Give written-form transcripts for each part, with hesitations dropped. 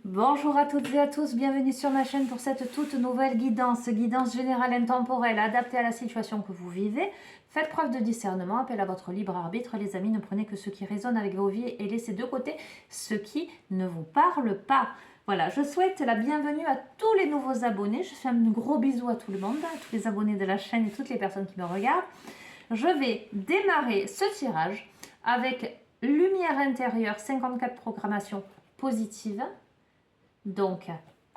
Bonjour à toutes et à tous, bienvenue sur ma chaîne pour cette toute nouvelle guidance générale intemporelle adaptée à la situation que vous vivez. Faites preuve de discernement, appel à votre libre arbitre les amis, ne prenez que ce qui résonne avec vos vies et laissez de côté ce qui ne vous parle pas. Voilà, je souhaite la bienvenue à tous les nouveaux abonnés, je fais un gros bisou à tout le monde, à tous les abonnés de la chaîne et toutes les personnes qui me regardent. Je vais démarrer ce tirage avec lumière intérieure 54 programmations positives. Donc,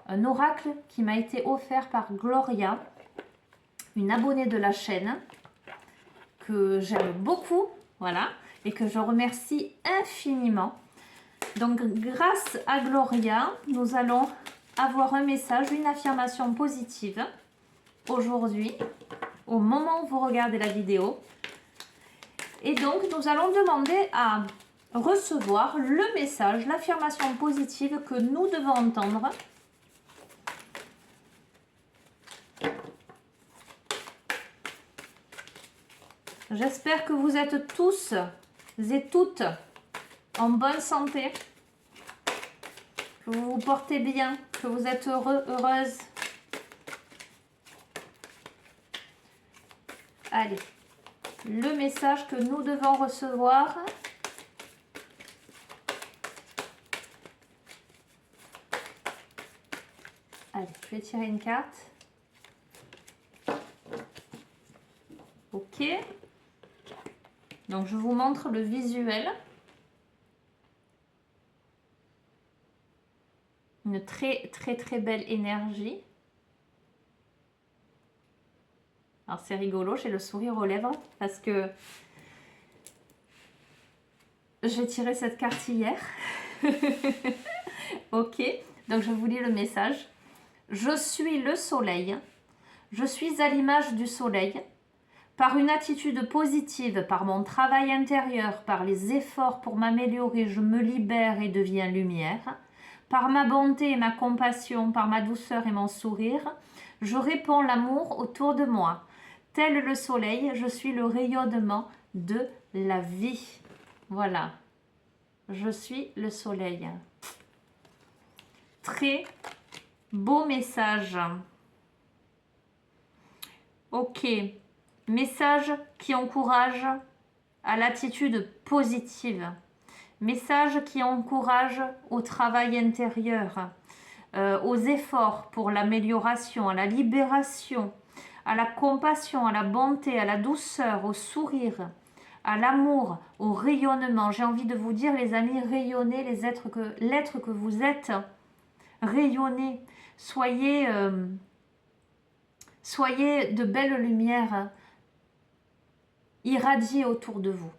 un oracle qui m'a été offert par Gloria, une abonnée de la chaîne, que j'aime beaucoup, voilà, et que je remercie infiniment. Donc, grâce à Gloria, nous allons avoir un message, une affirmation positive, aujourd'hui, au moment où vous regardez la vidéo. Et donc, nous allons demander à recevoir le message, l'affirmation positive que nous devons entendre. J'espère que vous êtes tous et toutes en bonne santé, que vous vous portez bien, que vous êtes heureux, heureuse. Allez, le message que nous devons recevoir. Allez, je vais tirer une carte. Ok. Donc, je vous montre le visuel. Une très, très, très belle énergie. Alors, c'est rigolo, j'ai le sourire aux lèvres parce que j'ai tiré cette carte hier. Ok. Donc, je vous lis le message. Je suis le soleil. Je suis à l'image du soleil. Par une attitude positive, par mon travail intérieur, par les efforts pour m'améliorer, je me libère et deviens lumière. Par ma bonté et ma compassion, par ma douceur et mon sourire, je répands l'amour autour de moi. Tel le soleil, je suis le rayonnement de la vie. Voilà. Je suis le soleil. Très beau message. Ok. Message qui encourage à l'attitude positive. Message qui encourage au travail intérieur, aux efforts pour l'amélioration, à la libération, à la compassion, à la bonté, à la douceur, au sourire, à l'amour, au rayonnement. J'ai envie de vous dire, les amis, rayonnez l'être que vous êtes. Rayonnez. Soyez de belles lumières irradiées autour de vous.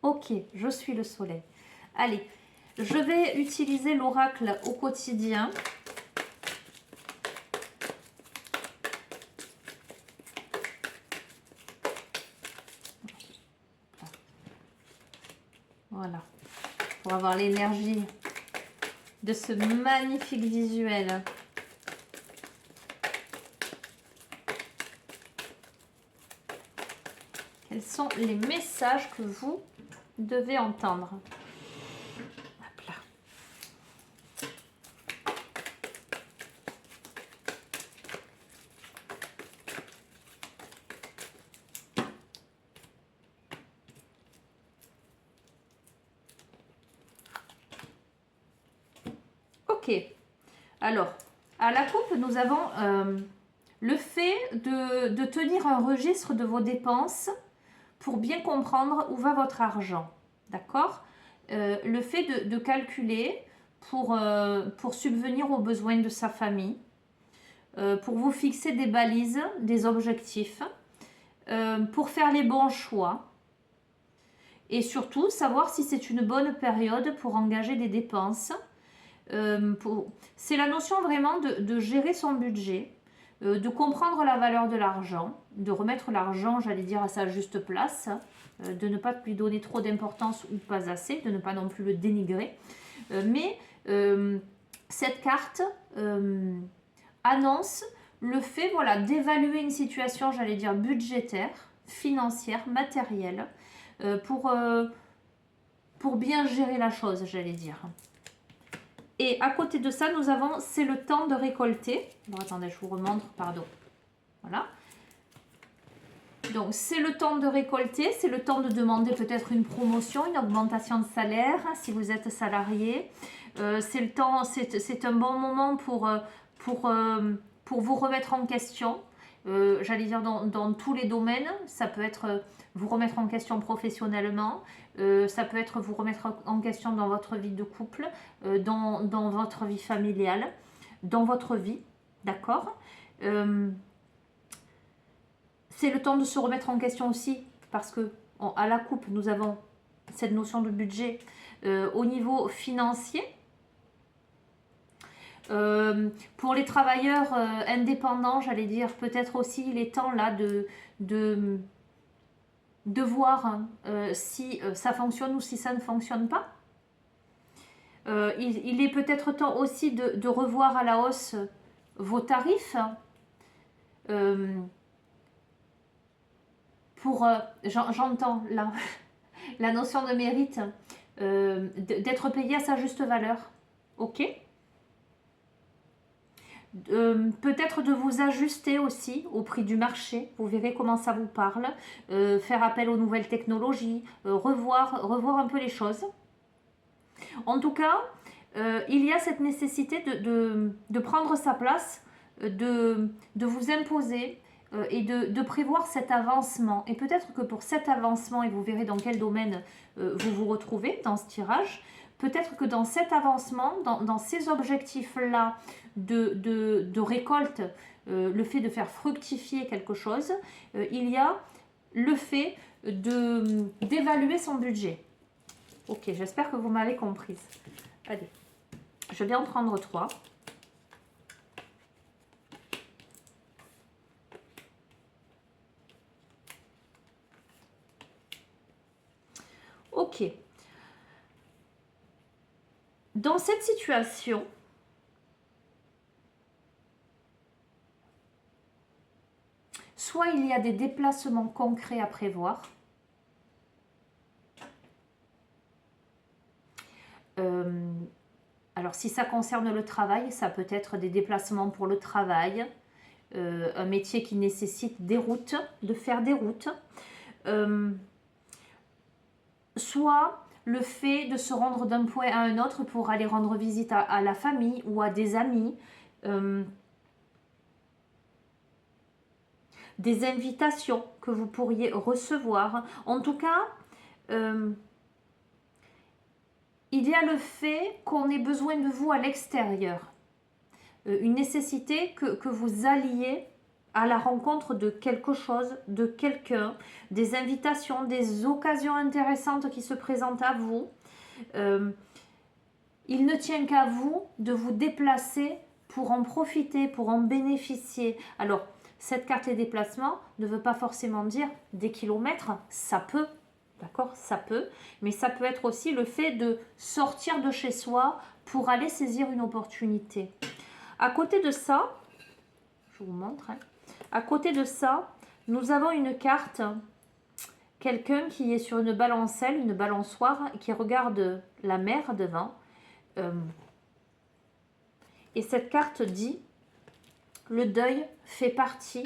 Ok, je suis le soleil. Allez, je vais utiliser l'oracle au quotidien. Voilà, pour avoir l'énergie de ce magnifique visuel. Quels sont les messages que vous devez entendre? Hop là. Ok. Alors, à la coupe, nous avons le fait de tenir un registre de vos dépenses pour bien comprendre où va votre argent. D'accord? Le fait de calculer pour subvenir aux besoins de sa famille, pour vous fixer des balises, des objectifs, pour faire les bons choix et surtout savoir si c'est une bonne période pour engager des dépenses. C'est la notion vraiment de gérer son budget, de comprendre la valeur de l'argent, de remettre l'argent, j'allais dire, à sa juste place, de ne pas lui donner trop d'importance ou pas assez, de ne pas non plus le dénigrer. Mais cette carte annonce le fait, voilà, d'évaluer une situation, j'allais dire, budgétaire, financière, matérielle, pour bien gérer la chose, j'allais dire. Et à côté de ça, nous avons, c'est le temps de récolter. Bon, attendez, je vous remontre, pardon. Voilà. Donc, c'est le temps de récolter, c'est le temps de demander peut-être une promotion, une augmentation de salaire, si vous êtes salarié. C'est le temps, c'est un bon moment pour vous remettre en question. J'allais dire dans tous les domaines. Ça peut être vous remettre en question professionnellement, ça peut être vous remettre en question dans votre vie de couple, dans votre vie familiale, dans votre vie, d'accord. C'est le temps de se remettre en question aussi, parce que à la coupe, nous avons cette notion de budget au niveau financier. Pour les travailleurs indépendants, j'allais dire, peut-être aussi il est temps là de voir si ça fonctionne ou si ça ne fonctionne pas. Il est peut-être temps aussi de revoir à la hausse vos tarifs. J'entends là la notion de mérite, d'être payé à sa juste valeur. Ok. Peut-être de vous ajuster aussi au prix du marché, vous verrez comment ça vous parle, faire appel aux nouvelles technologies, revoir un peu les choses. En tout cas, il y a cette nécessité de prendre sa place, de vous imposer et de prévoir cet avancement. Et peut-être que pour cet avancement, et vous verrez dans quel domaine vous vous retrouvez dans ce tirage, peut-être que dans cet avancement, dans ces objectifs-là de récolte, le fait de faire fructifier quelque chose, il y a le fait d'évaluer son budget. Ok, j'espère que vous m'avez comprise. Allez, je vais en prendre 3. Ok. Dans cette situation, soit il y a des déplacements concrets à prévoir, alors si ça concerne le travail, ça peut être des déplacements pour le travail, un métier qui nécessite des routes, de faire des routes, soit le fait de se rendre d'un point à un autre pour aller rendre visite à la famille ou à des amis, des invitations que vous pourriez recevoir. En tout cas, il y a le fait qu'on ait besoin de vous à l'extérieur. Une nécessité que vous alliez à la rencontre de quelque chose, de quelqu'un, des invitations, des occasions intéressantes qui se présentent à vous. Il ne tient qu'à vous de vous déplacer pour en profiter, pour en bénéficier. Alors, cette carte les déplacements ne veut pas forcément dire des kilomètres, ça peut, d'accord, ça peut, mais ça peut être aussi le fait de sortir de chez soi pour aller saisir une opportunité. À côté de ça, je vous montre, hein, à côté de ça, nous avons une carte, quelqu'un qui est sur une balancelle, une balançoire, qui regarde la mer devant. Et cette carte dit, le deuil fait partie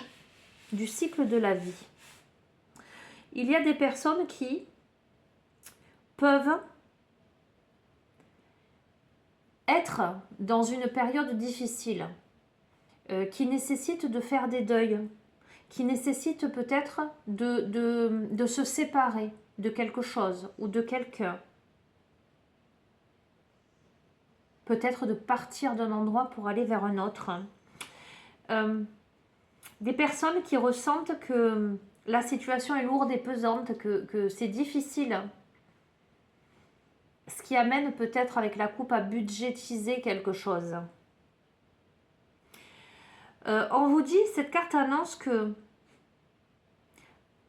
du cycle de la vie. Il y a des personnes qui peuvent être dans une période difficile, qui nécessite de faire des deuils, qui nécessite peut-être de se séparer de quelque chose ou de quelqu'un. Peut-être de partir d'un endroit pour aller vers un autre. Des personnes qui ressentent que la situation est lourde et pesante, que c'est difficile. Ce qui amène peut-être avec la coupe à budgétiser quelque chose. On vous dit, cette carte annonce que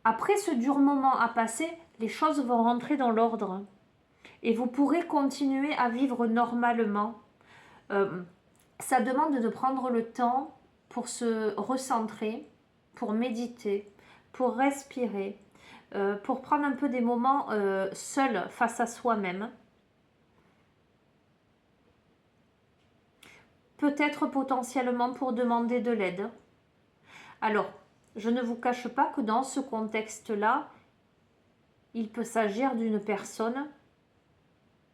après ce dur moment à passer, les choses vont rentrer dans l'ordre. Et vous pourrez continuer à vivre normalement. Ça demande de prendre le temps pour se recentrer, pour méditer, pour respirer, pour prendre un peu des moments seul face à soi-même. peut-être potentiellement pour demander de l'aide. Alors, je ne vous cache pas que dans ce contexte-là, il peut s'agir d'une personne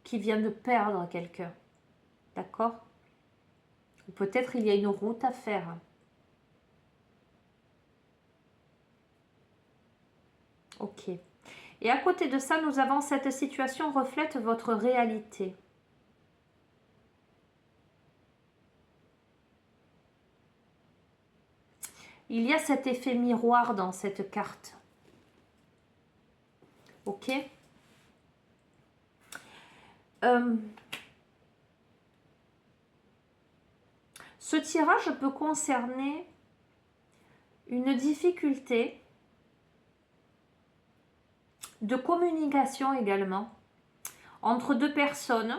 qui vient de perdre quelqu'un. D'accord? Ou peut-être il y a une route à faire. Ok. Et à côté de ça, nous avons cette situation reflète votre réalité. Il y a cet effet miroir dans cette carte. Ok. Ce tirage peut concerner une difficulté de communication également entre deux personnes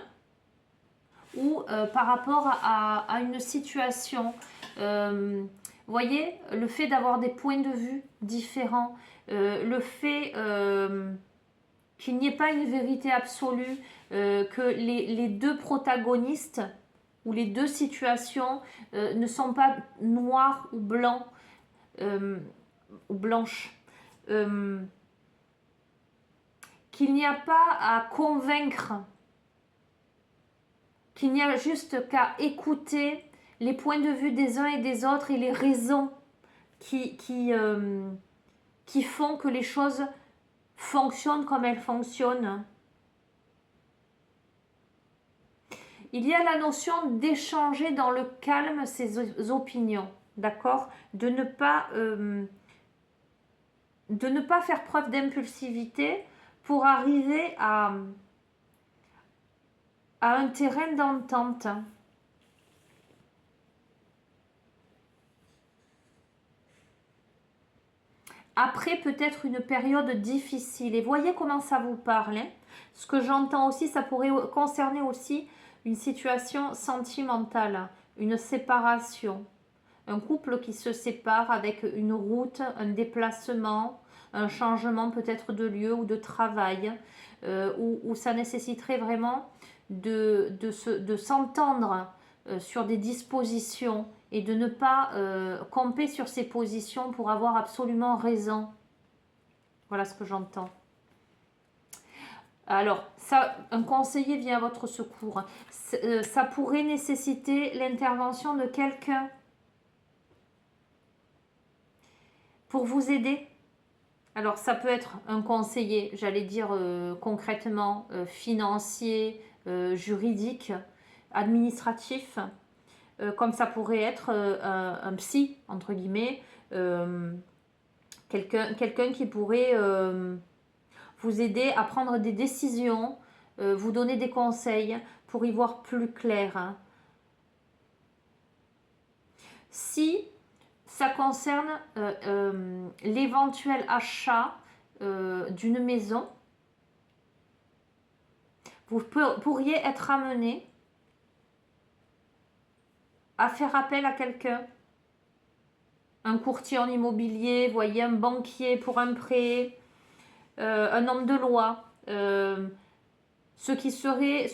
ou par rapport à une situation. Voyez, le fait d'avoir des points de vue différents, le fait qu'il n'y ait pas une vérité absolue, que les deux protagonistes ou les deux situations ne sont pas noires ou blancs ou blanches. Qu'il n'y a pas à convaincre, qu'il n'y a juste qu'à écouter les points de vue des uns et des autres et les raisons qui font que les choses fonctionnent comme elles fonctionnent. Il y a la notion d'échanger dans le calme ses opinions, d'accord? De ne pas faire preuve d'impulsivité pour arriver à un terrain d'entente. Après peut-être une période difficile. Et voyez comment ça vous parle. Hein. Ce que j'entends aussi, ça pourrait concerner aussi une situation sentimentale, une séparation. Un couple qui se sépare avec une route, un déplacement, un changement peut-être de lieu ou de travail, où ça nécessiterait vraiment de s'entendre sur des dispositions et de ne pas camper sur ses positions pour avoir absolument raison. Voilà ce que j'entends. Alors, ça, un conseiller vient à votre secours. Ça pourrait nécessiter l'intervention de quelqu'un pour vous aider. Alors, ça peut être un conseiller, j'allais dire concrètement, financier, juridique, administratif, comme ça pourrait être un psy, entre guillemets, quelqu'un qui pourrait vous aider à prendre des décisions, vous donner des conseils pour y voir plus clair. Hein. Si ça concerne l'éventuel achat d'une maison, vous pourriez être amené à faire appel à quelqu'un, un courtier en immobilier, voyez, un banquier pour un prêt, un homme de loi, ce qui serait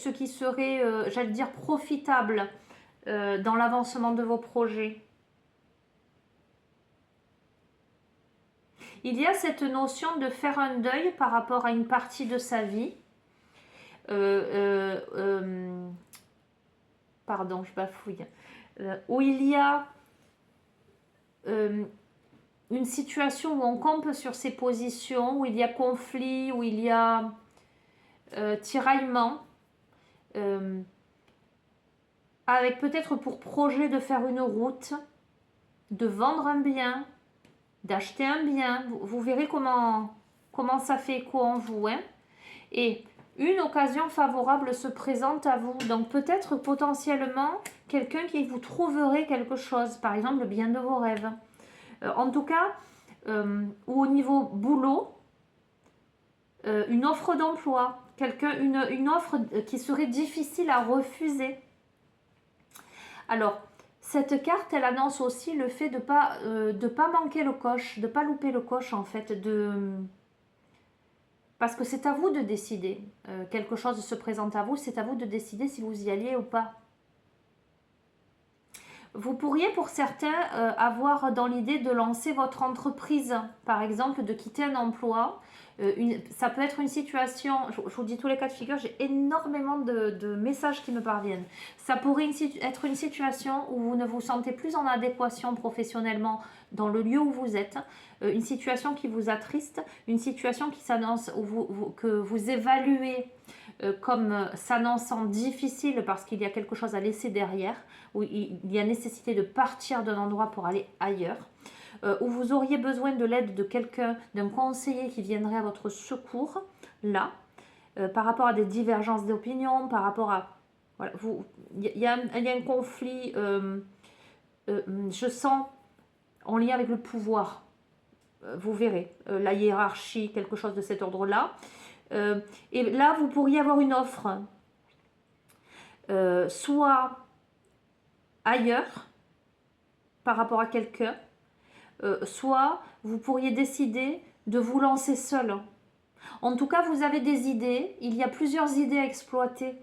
j'allais dire, profitable dans l'avancement de vos projets. Il y a cette notion de faire un deuil par rapport à une partie de sa vie. Pardon, je bafouille. Où il y a une situation où on campe sur ses positions, où il y a conflit, où il y a tiraillement, avec peut-être pour projet de faire une route, de vendre un bien, d'acheter un bien. Vous verrez comment ça fait écho en vous. Hein. Et une occasion favorable se présente à vous. Donc peut-être potentiellement quelqu'un qui vous trouverait quelque chose, par exemple le bien de vos rêves. En tout cas, ou au niveau boulot, une offre d'emploi, une offre qui serait difficile à refuser. Alors, cette carte, elle annonce aussi le fait de pas manquer le coche, de pas louper le coche en fait, parce que c'est à vous de décider. Quelque chose se présente à vous, c'est à vous de décider si vous y alliez ou pas. Vous pourriez pour certains avoir dans l'idée de lancer votre entreprise, par exemple de quitter un emploi. Ça peut être une situation, je vous dis tous les cas de figure, j'ai énormément de messages qui me parviennent. Ça pourrait être une situation où vous ne vous sentez plus en adéquation professionnellement dans le lieu où vous êtes, une situation qui vous attriste, une situation qui s'annonce, que vous évaluez comme s'annonçant difficile parce qu'il y a quelque chose à laisser derrière, où il y a nécessité de partir d'un endroit pour aller ailleurs, où vous auriez besoin de l'aide de quelqu'un, d'un conseiller qui viendrait à votre secours, là, par rapport à des divergences d'opinion, par rapport à... Voilà, il y a un conflit, je sens, en lien avec le pouvoir. Vous verrez, la hiérarchie, quelque chose de cet ordre-là. Et là, vous pourriez avoir une offre, soit ailleurs, par rapport à quelqu'un, soit vous pourriez décider de vous lancer seul. En tout cas, vous avez des idées, il y a plusieurs idées à exploiter.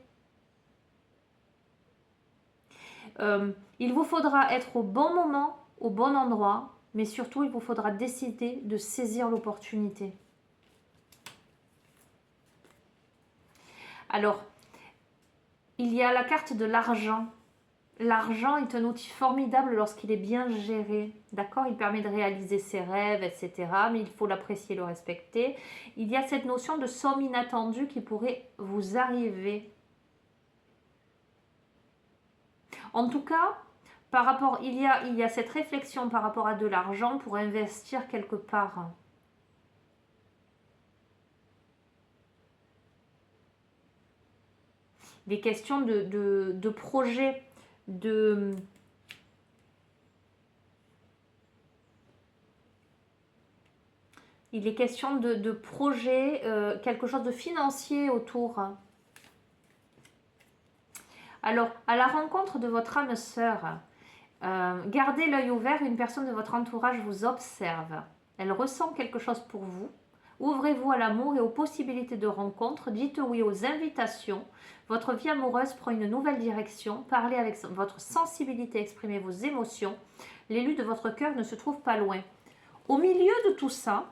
Il vous faudra être au bon moment, au bon endroit, mais surtout, il vous faudra décider de saisir l'opportunité. Alors, il y a la carte de l'argent. L'argent est un outil formidable lorsqu'il est bien géré, d'accord? Il permet de réaliser ses rêves, etc. Mais il faut l'apprécier, le respecter. Il y a cette notion de somme inattendue qui pourrait vous arriver. En tout cas, par rapport, il y a cette réflexion par rapport à de l'argent pour investir quelque part. Des questions de projets, il est question de projet, quelque chose de financier autour. Alors, à la rencontre de votre âme sœur, gardez l'œil ouvert, une personne de votre entourage vous observe. Elle ressent quelque chose pour vous. Ouvrez-vous à l'amour et aux possibilités de rencontre. Dites oui aux invitations. Votre vie amoureuse prend une nouvelle direction. Parlez avec votre sensibilité, exprimez vos émotions. L'élu de votre cœur ne se trouve pas loin. Au milieu de tout ça,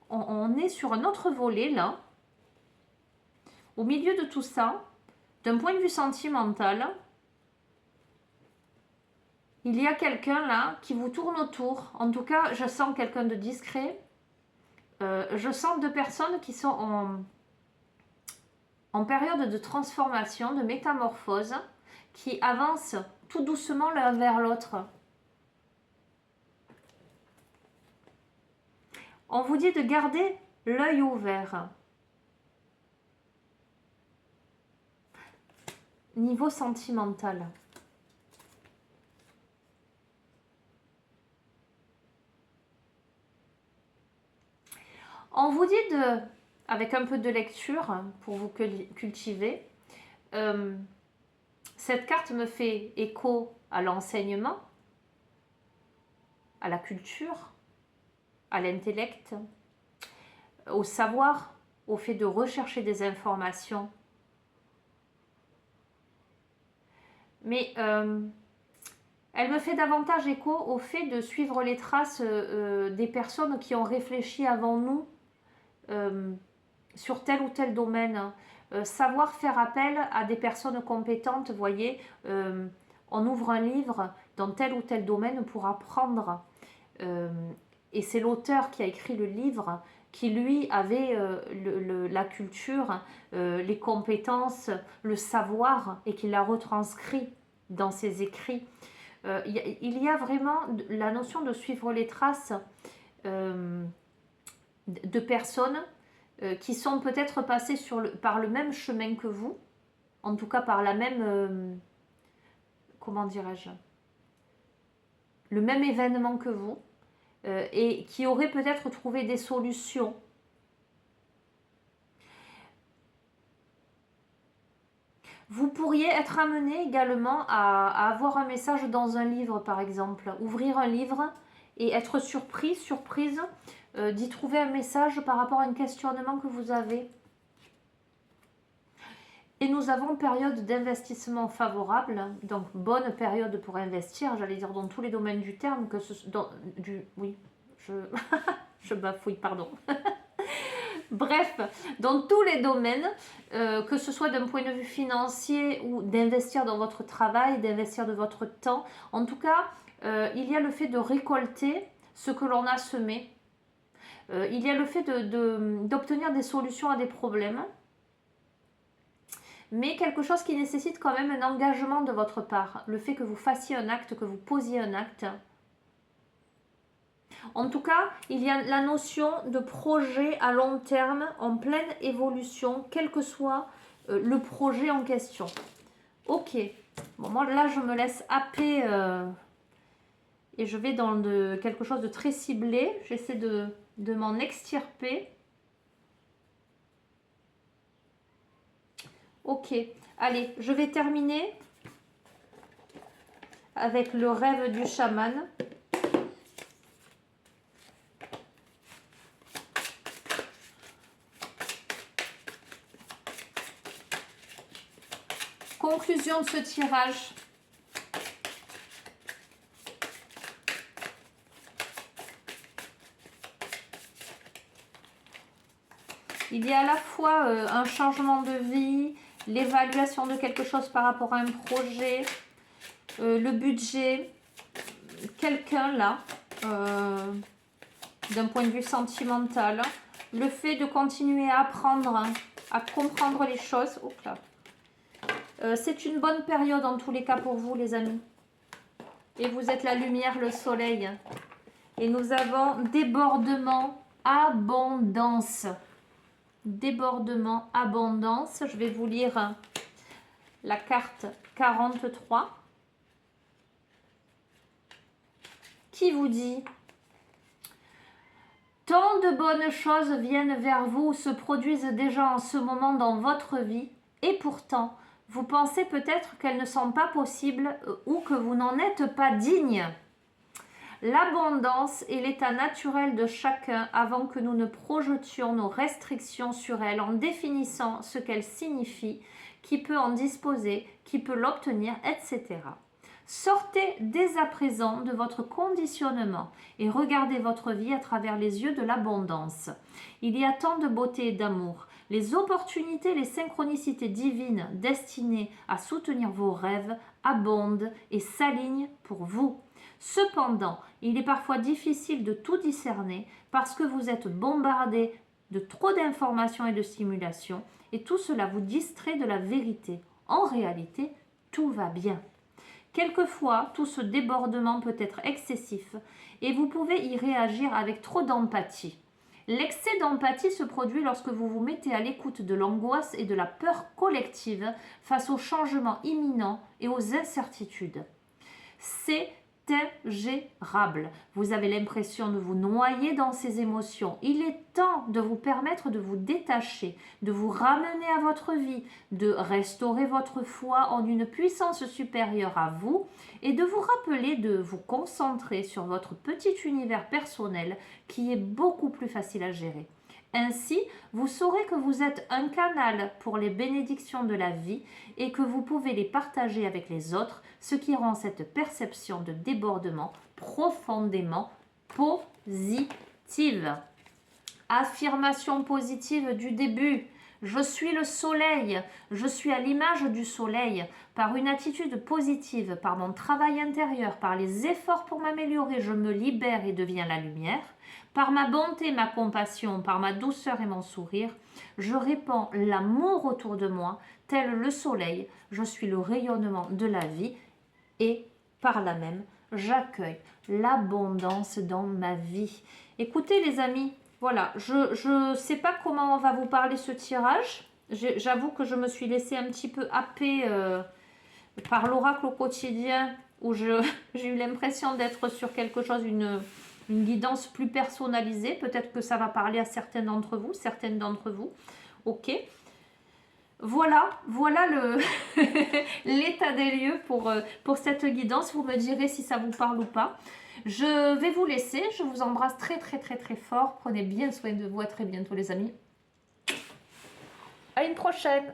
on est sur un autre volet là. Au milieu de tout ça, d'un point de vue sentimental, il y a quelqu'un là qui vous tourne autour. En tout cas, je sens quelqu'un de discret. Je sens deux personnes qui sont en période de transformation, de métamorphose, qui avancent tout doucement l'un vers l'autre. On vous dit de garder l'œil ouvert. Niveau sentimental. On vous dit avec un peu de lecture pour vous cultiver, cette carte me fait écho à l'enseignement, à la culture, à l'intellect, au savoir, au fait de rechercher des informations. Mais elle me fait davantage écho au fait de suivre les traces des personnes qui ont réfléchi avant nous sur tel ou tel domaine. Savoir faire appel à des personnes compétentes, vous voyez, on ouvre un livre dans tel ou tel domaine pour apprendre. Et c'est l'auteur qui a écrit le livre qui, lui, avait la culture, les compétences, le savoir et qui l'a retranscrit dans ses écrits. Il y a vraiment la notion de suivre les traces de personnes qui sont peut-être passées par le même chemin que vous, en tout cas par la même, comment dirais-je, le même événement que vous, et qui auraient peut-être trouvé des solutions. Vous pourriez être amené également à avoir un message dans un livre, par exemple. Ouvrir un livre et être surprise d'y trouver un message par rapport à un questionnement que vous avez. Et nous avons période d'investissement favorable, donc bonne période pour investir, j'allais dire dans tous les domaines du terme, que ce dans, oui, je bafouille, pardon. Bref, dans tous les domaines, que ce soit d'un point de vue financier ou d'investir dans votre travail, d'investir de votre temps. En tout cas, il y a le fait de récolter ce que l'on a semé. Il y a le fait d'obtenir des solutions à des problèmes. Mais quelque chose qui nécessite quand même un engagement de votre part. Le fait que vous fassiez un acte, que vous posiez un acte. En tout cas, il y a la notion de projet à long terme, en pleine évolution, quel que soit le projet en question. Ok. Bon, moi là, je me laisse happer et je vais dans quelque chose de très ciblé. J'essaie de m'en extirper. Ok, allez, je vais terminer avec le rêve du chaman. Conclusion de ce tirage. Il y a à la fois un changement de vie, l'évaluation de quelque chose par rapport à un projet, le budget, quelqu'un là, d'un point de vue sentimental, le fait de continuer à apprendre, à comprendre les choses. Hop là. C'est une bonne période en tous les cas pour vous les amis. Et vous êtes la lumière, le soleil. Et nous avons débordement, abondance. Débordement, abondance. Je vais vous lire la carte 43 qui vous dit: tant de bonnes choses viennent vers vous, se produisent déjà en ce moment dans votre vie, et pourtant, vous pensez peut-être qu'elles ne sont pas possibles ou que vous n'en êtes pas digne. L'abondance est l'état naturel de chacun avant que nous ne projetions nos restrictions sur elle en définissant ce qu'elle signifie, qui peut en disposer, qui peut l'obtenir, etc. Sortez dès à présent de votre conditionnement et regardez votre vie à travers les yeux de l'abondance. Il y a tant de beauté et d'amour. Les opportunités, les synchronicités divines destinées à soutenir vos rêves abondent et s'alignent pour vous. Cependant, il est parfois difficile de tout discerner parce que vous êtes bombardé de trop d'informations et de stimulations et tout cela vous distrait de la vérité. En réalité, tout va bien. Quelquefois, tout ce débordement peut être excessif et vous pouvez y réagir avec trop d'empathie. L'excès d'empathie se produit lorsque vous vous mettez à l'écoute de l'angoisse et de la peur collective face aux changements imminents et aux incertitudes. C'est ingérable. Vous avez l'impression de vous noyer dans ces émotions. Il est temps de vous permettre de vous détacher, de vous ramener à votre vie, de restaurer votre foi en une puissance supérieure à vous et de vous rappeler de vous concentrer sur votre petit univers personnel qui est beaucoup plus facile à gérer. Ainsi, vous saurez que vous êtes un canal pour les bénédictions de la vie et que vous pouvez les partager avec les autres, ce qui rend cette perception de débordement profondément positive. Affirmation positive du début. Je suis le soleil, je suis à l'image du soleil. Par une attitude positive, par mon travail intérieur, par les efforts pour m'améliorer, je me libère et deviens la lumière. Par ma bonté, ma compassion, par ma douceur et mon sourire, je répands l'amour autour de moi, tel le soleil. Je suis le rayonnement de la vie et par là même, j'accueille l'abondance dans ma vie. Écoutez les amis, voilà, je ne sais pas comment on va vous parler ce tirage. J'avoue que je me suis laissée un petit peu happer par l'oracle au quotidien où j'ai eu l'impression d'être sur quelque chose, une guidance plus personnalisée. Peut-être que ça va parler à certaines d'entre vous. Ok. Voilà l'état des lieux pour cette guidance. Vous me direz si ça vous parle ou pas. Je vais vous laisser. Je vous embrasse très très très très fort. Prenez bien soin de vous. À très bientôt les amis. À une prochaine.